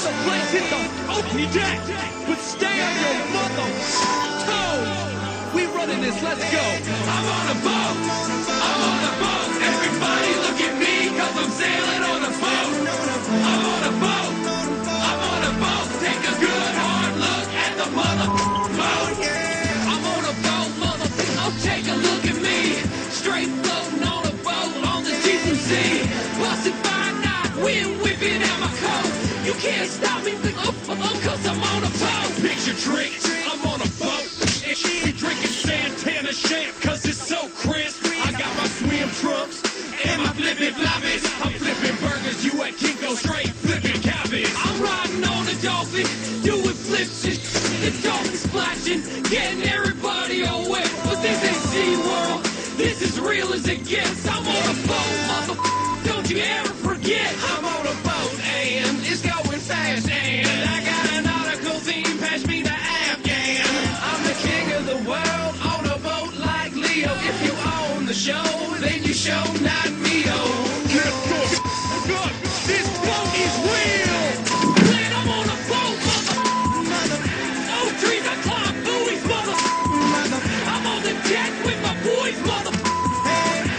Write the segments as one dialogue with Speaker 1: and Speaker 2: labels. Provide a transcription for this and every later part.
Speaker 1: other place hit the open deck, but stay on your mother toes. We running this, let's go. I'm on a boat, I'm on a boat. Everybody look at me, cause I'm sailing on a boat. I'm on a boat, I'm on a boat. Take a good hard look at the mother boat. I'm on a boat, mother. Oh, take a look at me. Straight floating on a boat on the deep blue sea. Busted by night, wind whipping out my coat. You can't stop me, cause I'm on a boat. Picture trick, I'm on a boat. And she drinking Santana champ, cause it's so crisp. I got my swim trunks and my flippin' floppies. I'm flipping burgers, you at Kinko straight flipping cabbage. I'm riding on a dolphin, doing flips and the dolphin splashing, getting everybody all wet. But this ain't SeaWorld, this is real as it gets. I'm on a boat, mother, don't you ever forget. I'm on a boat and it's going fast, and I got an nautical theme, pass me the Afghan. I'm the king of the world on a boat like Leo. If you own the show, then you show not Mio. Good, this boat is real. Man, I'm on a boat, mother. Oh, trees, I climb buoys, mother. I'm on the deck with my boys, mother.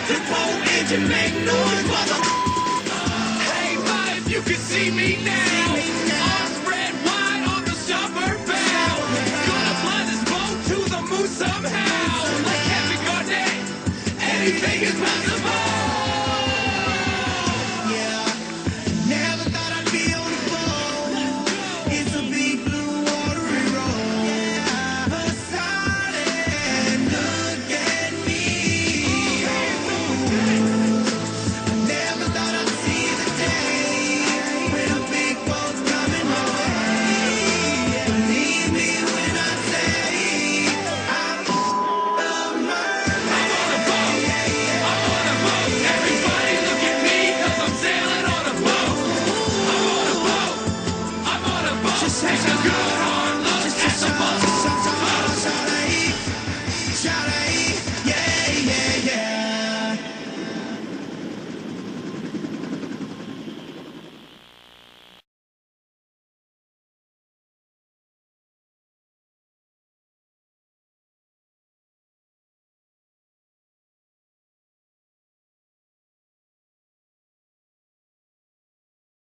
Speaker 1: The boat engine make noise, mother. Hey, ma, if you could see me now, arms spread wide on the starboard bow. Gonna fly this boat to the moon somehow. Like Kevin Garnett, anything is possible.
Speaker 2: Never thought I'd be on a boat. It's a big blue watery road. Poseidon, look at me. Never thought I'd see the day when a big boat's coming my way. Believe me when I say I'm a mermaid.
Speaker 1: I'm on a boat, I'm on a boat. Everybody look at me, cause I'm sailing on a boat. I'm on a boat, I'm on a boat. Take a good